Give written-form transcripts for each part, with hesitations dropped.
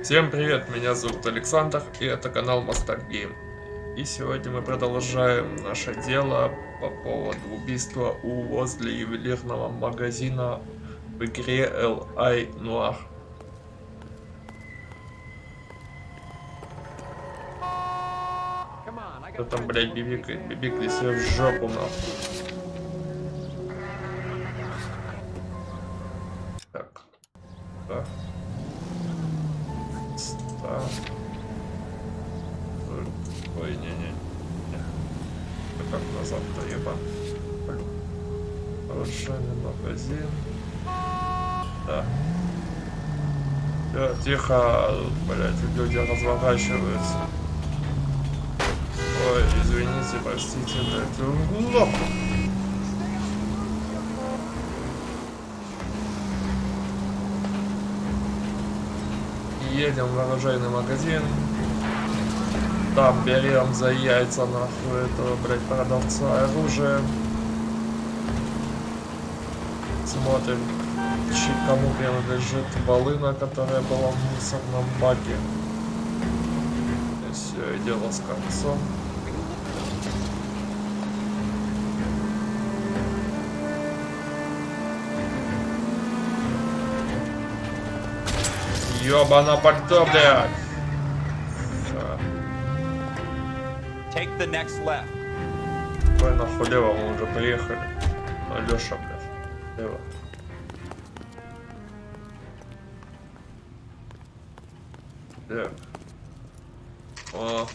Всем привет, меня зовут Александр, и это канал Ностальгии. И сегодня мы продолжаем наше дело по поводу убийства возле ювелирного магазина в игре L.A.Noire. Кто там, блядь, бибикает? Бибикли себе в жопу, нахуй. Так. Так. Так. Ой, не-не. Как назад-то, еба. Прохождение магазин. Да. Тихо, блять, люди разворачиваются. Ой, извините, простите, блять. Нахуй. Едем в оружейный магазин. Там берем за яйца нахуй этого, блять, продавца оружия. Смотрим, кому принадлежит волына, которая была в мусорном баке. И все, и дело с концом. Ёбана пальто, блядь! Take the next left. Ой, нахуй лево, мы уже приехали. Леша, блядь, лево. Так. О.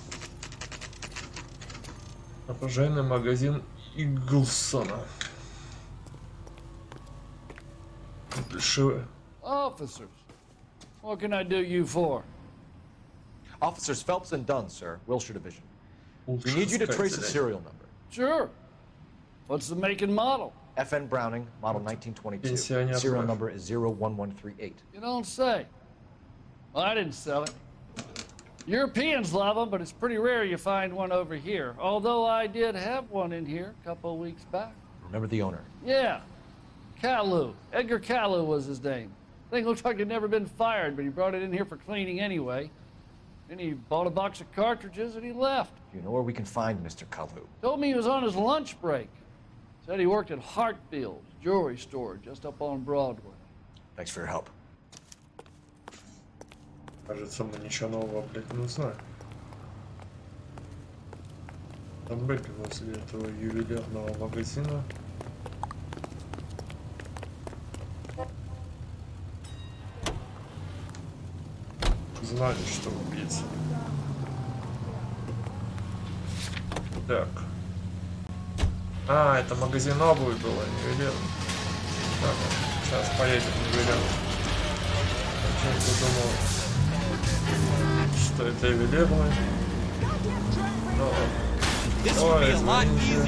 Оружейный магазин Иглсона. Дешевый. Officers, what can I do you for? Officers Phelps and Dunn, sir, Wilshire Division. We need you to trace a serial number. Sure. What's the make and model? FN Browning, model 1922. Пенсионер. Serial number is 01138. You don't say. Well, I didn't sell it. Europeans love them, but it's pretty rare you find one over here. Although I did have one in here a couple of weeks back. Remember the owner? Yeah. Kalu. Edgar Kalu was his name. Thing looked like he'd never been fired, but he brought it in here for cleaning anyway. Then he bought a box of cartridges and he left. Do you know where we can find Mr. Kalu? Told me he was on his lunch break. Said he worked at Hartfield's jewelry store just up on Broadway. Thanks for your help. Кажется, мы ничего нового, блядь, не узнаем. Там были возле этого ювелирного магазина. Знали, что убийца. Так. А, это магазин обуви было, не ювелирный. Так, сейчас поедем в ювелирный. Почему-то думал, что это ювелирный. Ой, извините.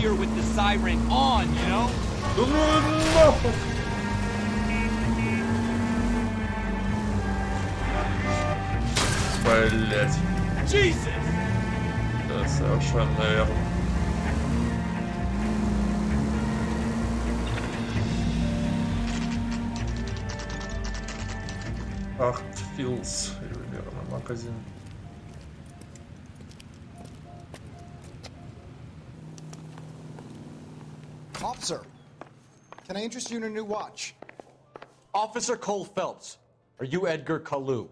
Да ну нахуй! Блять. Да, совершенно верно. Hartfield's ювелирный магазин. Officer, can I interest you in a new watch? Officer Cole Phelps, are you Edgar Kalu?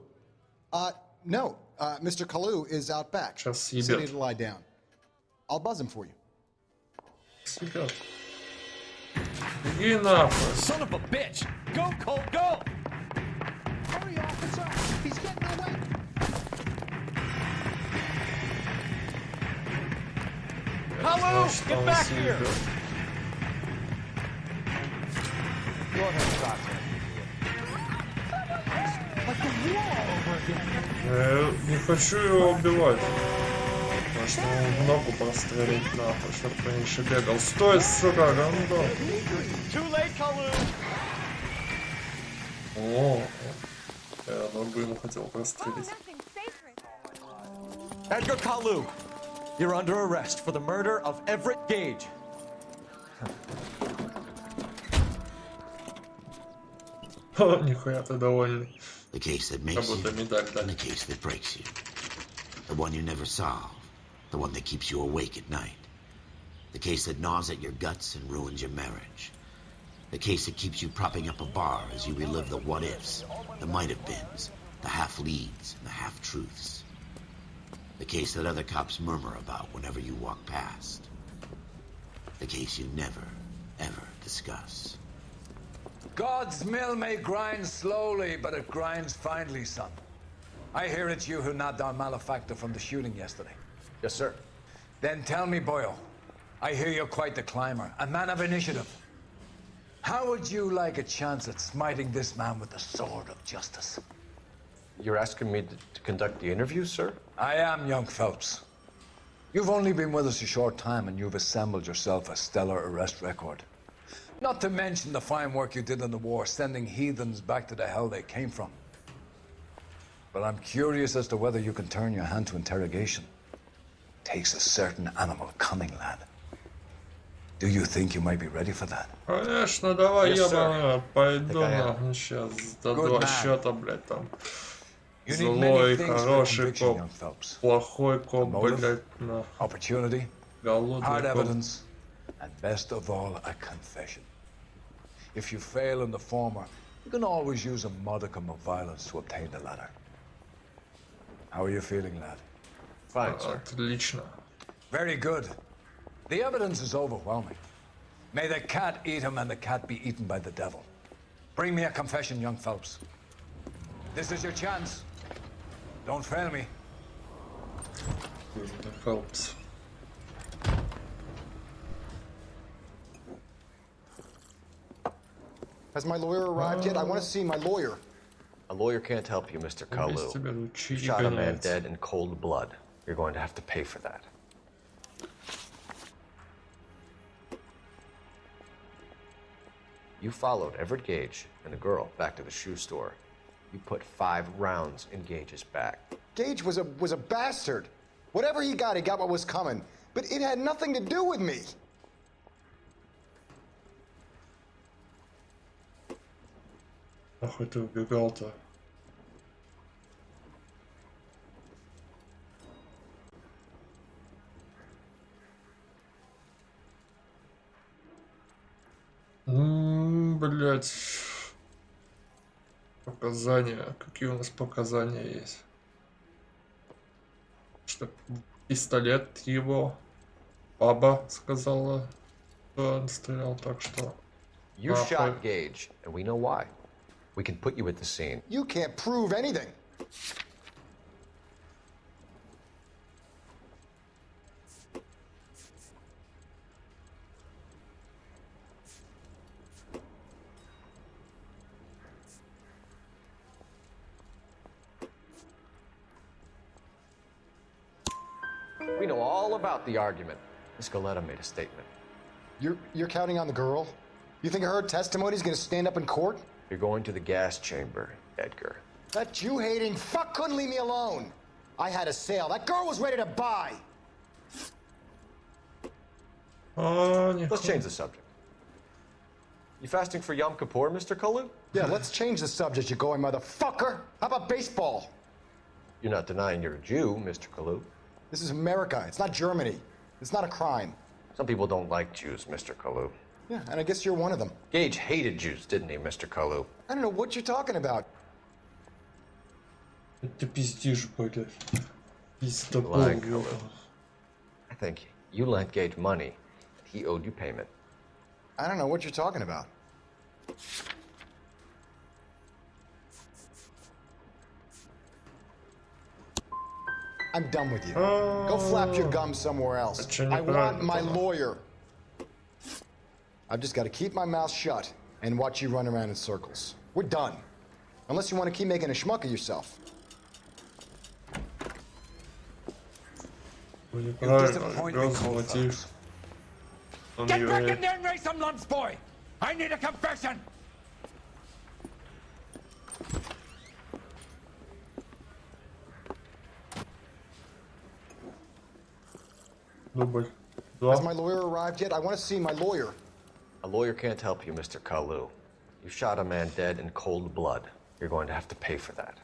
No. Mr. Kalu is out back. Сейчас съебет. Sitting to lie down. I'll buzz him for you. Съебет. Иди нахуй. Son of a bitch! Go, Cole, go! Hurry, officer! He's getting away! Kalu, get back here! Go ahead, stop him. Like the war over again. Я не хочу его убивать. Потому что ему в ногу прострелить нахуй, чтоб меньше бегал. Стой, сука, гандон. О, я ногу ему хотел прострелить. Edgar Kalu, you're under arrest for the murder of Everett Gage. О, нихуя ты довольный. The case that Как makes you будто медаль and the дали. case that breaks you. The one you never solve. The one that keeps you awake at night. The case that gnaws at your guts and ruins your marriage. The case that keeps you propping up a bar as you relive the what-ifs, the might-have-beens, the half-leads, and the half-truths. The case that other cops murmur about whenever you walk past. The case you never, ever discuss. God's mill may grind slowly, but it grinds finely, son. I hear it's you who nabbed our malefactor from the shooting yesterday. Yes, sir. Then tell me, Boyle, I hear you're quite the climber, a man of initiative. How would you like a chance at smiting this man with the sword of justice? You're asking me to conduct the interview, sir? I am, young Phelps. You've only been with us a short time and you've assembled yourself a stellar arrest record. Not to mention the fine work you did in the war, sending heathens back to the hell they came from. But I'm curious as to whether you can turn your hand to interrogation. Takes a certain animal cunning, lad. Do you think you might be ready for that? Конечно, давай, Yes, sir. ебаный, пойду Такая. на сейчас до Good два man. счета, блядь, там. You need Злой, many things for a хороший conviction, коп, young Phelps. плохой коп, Motive? блядь, на Opportunity, голодный hard коп. evidence, and best of all, a confession. If you fail in the former, you can always use a modicum of violence to obtain the latter. How are you feeling, lad? Fine, sir. Отлично. Very good. The evidence is overwhelming. May the cat eat him and the cat be eaten by the devil. Bring me a confession, young Phelps. This is your chance. Don't fail me. Phelps. Has my lawyer arrived yet? I want to see my lawyer. A lawyer can't help you, Mr. Без Kalu. тебя You учить shot a man гоняется. dead in cold blood. You're going to have to pay for that. You followed Everett Gage and the girl back to the shoe store. You put 5 rounds in Gage's back. Gage was a bastard. Whatever he got what was coming. But it had nothing to do with me. Нахуй ты убегал-то? Блять. Показания. Какие у нас показания есть? Что пистолет его баба сказала, что он стрелял, так что... You Нахуй. shot Gage, and we know why. We can put you at the scene. You can't prove anything. We know all about the argument. Miss Goleta made a statement. You're counting on the girl? You think her testimony is going to stand up in court? You're going to the gas chamber, Edgar. That Jew-hating fuck couldn't leave me alone. I had a sale. That girl was ready to buy. Let's change the subject. You fasting for Yom Kippur, Mr. Kalu? Yeah, let's change the subject, you going motherfucker. How about baseball? You're not denying you're a Jew, Mr. Kalu. This is America. It's not Germany. It's not a crime. Some people don't like Jews, Mr. Kalu. Yeah, and I guess you're one of them. Gage hated Jews, didn't he, Mr. Kalu? I don't know what you're talking about. Ты пиздишь, блядь. Lying, Пиздобол. Kalu. I think you lent Gage money, and he owed you payment. I don't know what you're talking about. I'm done with you. Go flap your gums somewhere else. Это I want неправильно my было. lawyer. I've just got to keep my mouth shut and watch you run around in circles. We're done. Unless you want to keep making a schmuck of yourself. Вы You неправильно, disappoint me, грозно Cole мотив. Phelps. Он Get back in еврей. there and raise some lumps, boy! I need a confession! Дубль. Has Два. my lawyer arrived yet? I want to see my lawyer. A lawyer can't help you, Mr. Kalu. You shot a man dead in cold blood. You're going to have to pay for that.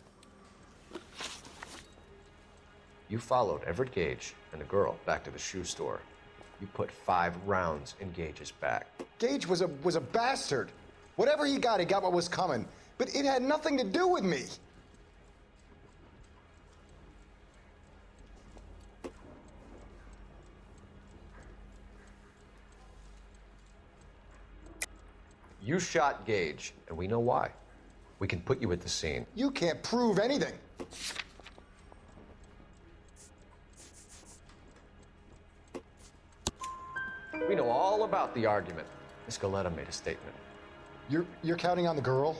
You followed Everett Gage and the girl back to the shoe store. You put 5 rounds in Gage's back. Gage was a bastard. Whatever he got what was coming. But it had nothing to do with me. You shot Gage, and we know why. We can put you at the scene. You can't prove anything. We know all about the argument. Miss Galetta made a statement. You're counting on the girl?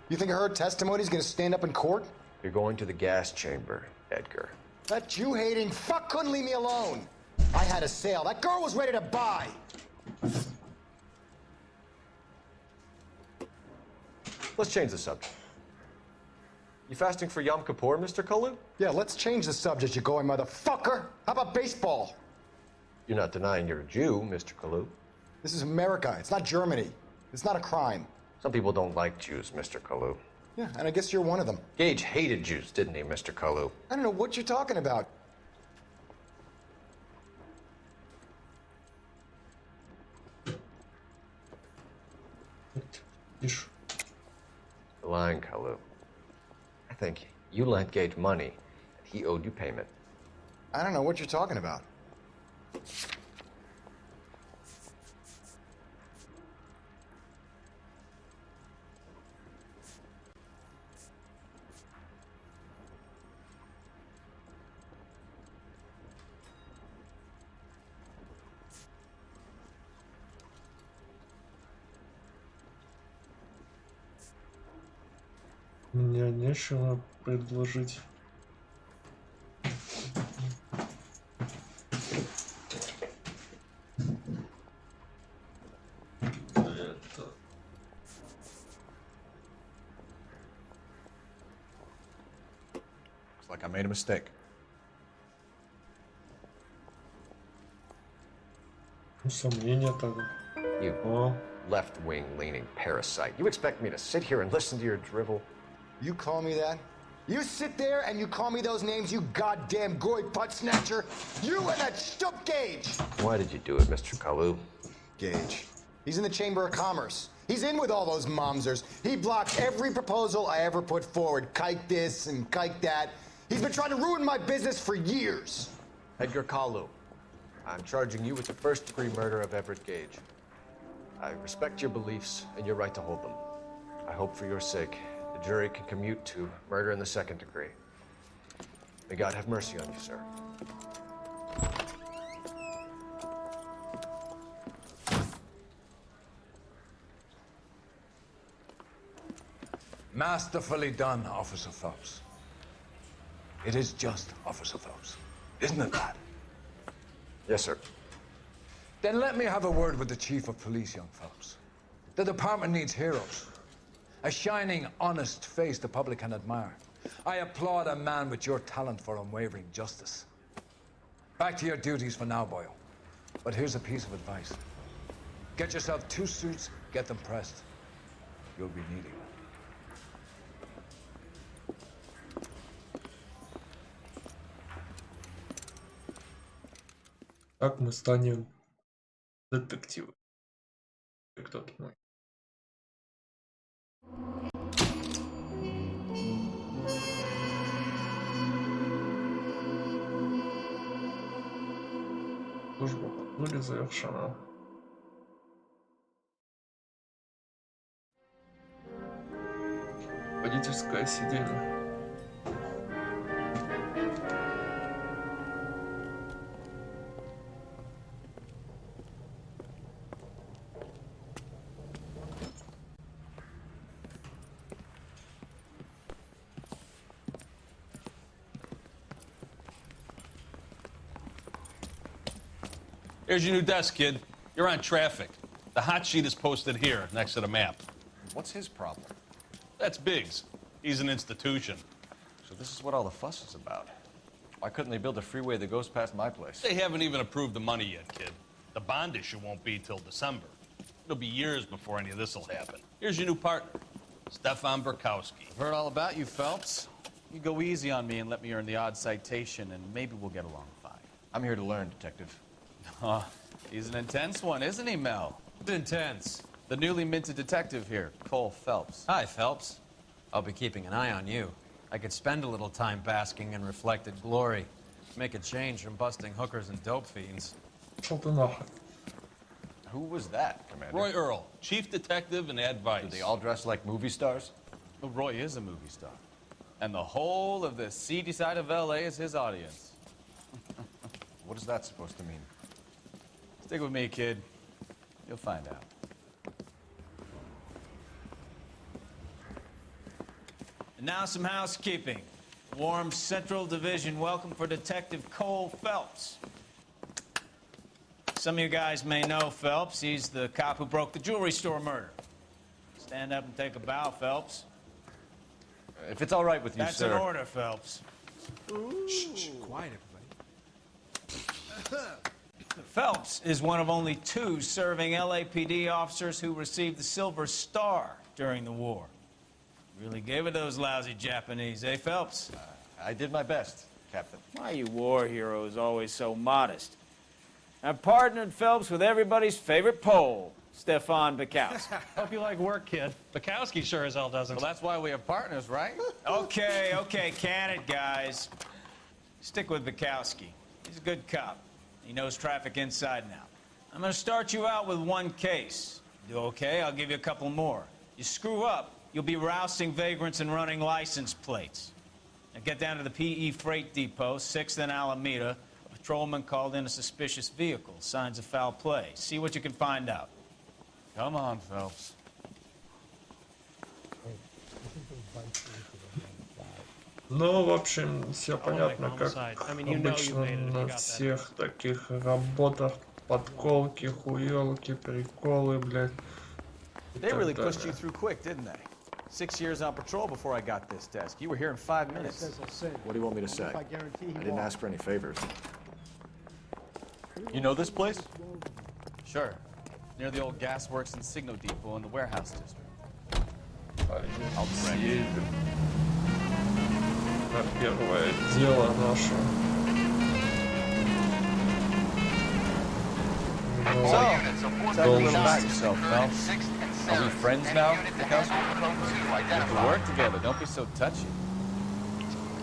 You think her testimony's gonna stand up in court? You're going to the gas chamber, Edgar. That Jew-hating fuck couldn't leave me alone. I had a sale. That girl was ready to buy. Let's change the subject. You fasting for Yom Kippur, Mr. Kalu? Yeah, let's change the subject, you going motherfucker. How about baseball? You're not denying you're a Jew, Mr. Kalu. This is America. It's not Germany. It's not a crime. Some people don't like Jews, Mr. Kalu. Yeah, and I guess you're one of them. Gage hated Jews, didn't he, Mr. Kalu? I don't know what you're talking about. You're lying, Kalu. I think you lent Gage money, and he owed you payment. I don't know what you're talking about. Мне нечего предложить. Looks like I made a mistake. Сомнения тогда. You О, left-wing leaning parasite. You expect me to sit here and listen to your drivel? You call me that? You sit there and you call me those names, you goddamn goy butt snatcher. You and that stup Gage. Why did you do it, Mr. Kalu? Gage. He's in the Chamber of Commerce. He's in with all those momsers. He blocked every proposal I ever put forward. Kike this and kike that. He's been trying to ruin my business for years. Edgar Kalu, I'm charging you with the first-degree murder of Everett Gage. I respect your beliefs and your right to hold them. I hope for your sake the jury can commute to murder in the second degree. May God have mercy on you, sir. Masterfully done, Officer Phelps. It is just, Officer Phelps. Isn't it that? Yes, sir. Then let me have a word with the Chief of Police, young Phelps. The department needs heroes. A shining, honest face the public can admire. I applaud a man with your talent for unwavering justice. Back to your duties for now, Boyle. But here's a piece of advice. Get yourself 2 suits, get them pressed. You'll be needing them. как мы станем детективом? Кто-то мой. Служба патруля завершена. Водительское сиденье. Here's your new desk, kid. You're on traffic. The hot sheet is posted here, next to the map. What's his problem? That's Biggs. He's an institution. So this is what all the fuss is about. Why couldn't they build a freeway that goes past my place? They haven't even approved the money yet, kid. The bond issue won't be till December. It'll be years before any of this will happen. Here's your new partner. Stefan Burkowski. Heard all about you, Phelps. You go easy on me and let me earn the odd citation, and maybe we'll get along fine. I'm here to learn, Detective. He's an intense one, isn't he, Mel? Intense. The newly minted detective here, Cole Phelps. Hi, Phelps. I'll be keeping an eye on you. I could spend a little time basking in reflected glory. Make a change from busting hookers and dope fiends. Пошел ты нахуй. Who was that, Commander? Roy Earl, chief detective and advice. Do they all dress like movie stars? Well, Roy is a movie star. And the whole of the seedy side of L.A. is his audience. What is that supposed to mean? Stick with me, kid. You'll find out. And now some housekeeping. Warm Central Division welcome for Detective Cole Phelps. Some of you guys may know Phelps. He's the cop who broke the jewelry store murder. Stand up and take a bow, Phelps. If it's all right with you, That's sir. an order, Phelps. Quiet, everybody. Phelps is one of only 2 serving LAPD officers who received the Silver Star during the war. Really gave it those lousy Japanese, eh, Phelps? I did my best, Captain. Why are you war heroes always so modest? I've partnered Phelps with everybody's favorite Pole, Stefan Bukowski. Hope you like work, kid. Bukowski sure as hell doesn't. Well, that's why we have partners, right? Okay, can it, guys. Stick with Bukowski. He's a good cop. He knows traffic inside and out. I'm gonna start you out with 1 case. Do okay, I'll give you a couple more. You screw up, you'll be rousting vagrants and running license plates. Now get down to the PE Freight Depot, 6th and Alameda. A patrolman called in a suspicious vehicle. Signs of foul play. See what you can find out. Come on, Phelps. Ну, в общем, все понятно, как I mean, you know you обычно made it, you на got that. всех таких работах. Подколки, хуёлки, приколы, блядь. They really Так pushed you далее. through quick, didn't they? 6 years on patrol before I got this desk. You were here in 5 minutes. What do you want me to say? I didn't ask for any favors. You know this place? Sure. Near the old gas works and Signo Depot in the warehouse district. Съездим на первое дело наше. Tell me a little about yourself, Phelps. Are we friends now, Bukowski? We work together. Don't be so touchy.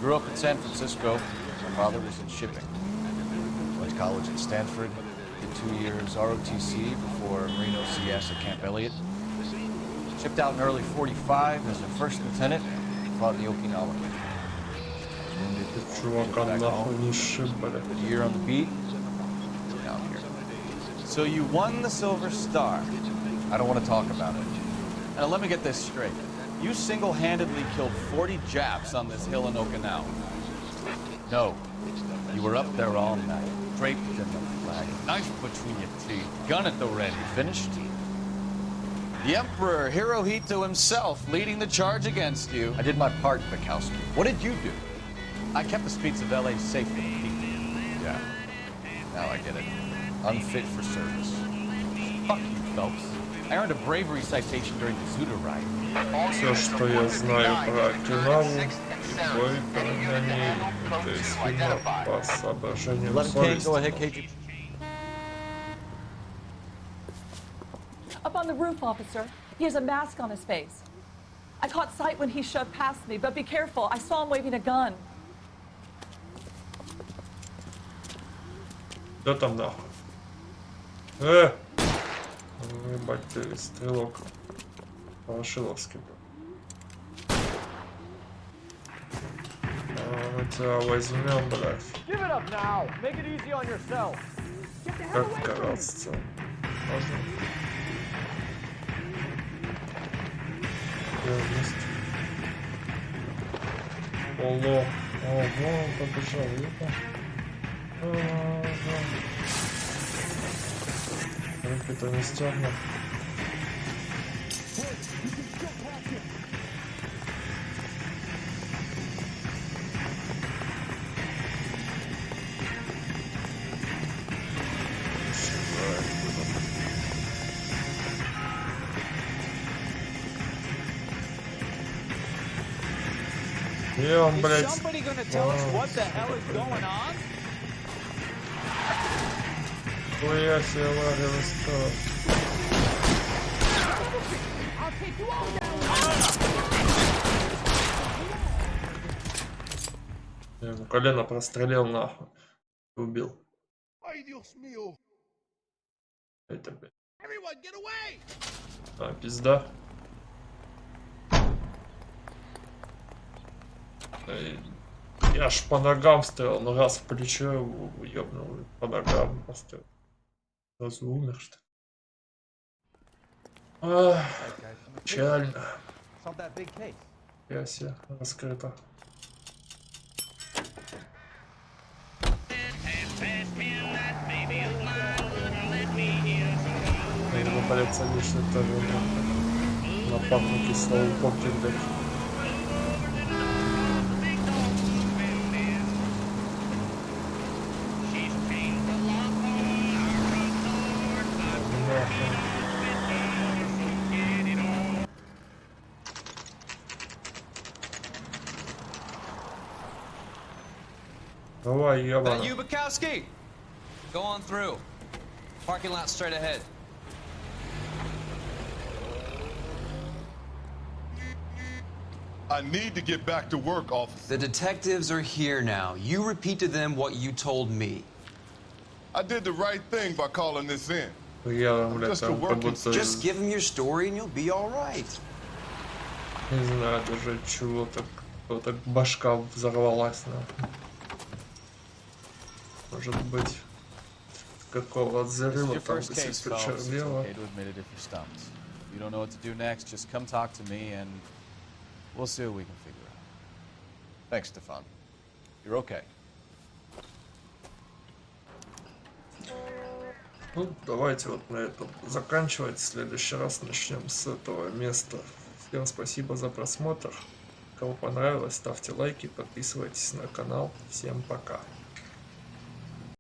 Grew up in San Francisco. My father was in shipping. Went to college at Stanford. Did 2 years ROTC before Marino CS at Camp Elliott. Shipped out in early '45 as a first lieutenant. Fought in the Okinawa. Чувака нахуй не шиб, блядь. A year on the beat. Now I'm here. So you won the Silver Star. I don't want to talk about it. Now let me get this straight. You single-handedly killed 40 Japs on this hill in Okinawa. No. You were up there all night, draped in the flag, knife between your teeth, gun at the ready. Finished? The Emperor Hirohito himself leading the charge against you. I did my part, Bukowski. What did you do? I kept the streets of L.A. safe for the people. Yeah. Now I get it. Unfit for service. Fuck you, Phelps. I earned a bravery citation during the Zuda riot. Все, что я знаю про Окинаву и бой на ней, это из фильма по соображениям совести. Go ahead, KG. Up on the roof, officer. He has a mask on his face. I caught sight when he shoved past me, but be careful. I saw him waving a gun. Да там нахуй. Ебать ты, стрелок. Ворошиловский был. Мы тебя возьмем, блядь. Give it up now. Make it easy on yourself. Как караться? Можно? Верность. Ого, он побежал, ебать. Руки-то не стёгнут. И он, Is блядь. somebody gonna tell us what the hell is going on? Хуя себе, лагерный стал. Я ему колено прострелил нахуй. Убил. Это, блядь. А, пизда. Я ж по ногам стоял, но раз в плечо его ёбнул, по ногам поставил. Сразу умер, что ли? Печально. Я себе раскрыто. Ему, блядь, лично тоже на папу кислого попки, блядь. Давай, That ебано. you, Bukowski? Go on through. Parking lot straight ahead. I need to get back to work, officer. The detectives are here now. You repeat to them what you told me. I did the right thing by calling this in. Я, блядь, там как будто... Just give them your story and you'll be all right. Не знаю даже чего-то, какого-то башка взорвалась, нахуй. Может быть, какого взрыва там здесь почернело. You don't know what to do next, just come talk to me and we'll see what we can figure out. Thanks, Stefan. You're okay. Ну, давайте вот на этом заканчивать. В следующий раз начнем с этого места. Всем спасибо за просмотр. Кому понравилось, ставьте лайки, подписывайтесь на канал. Всем пока.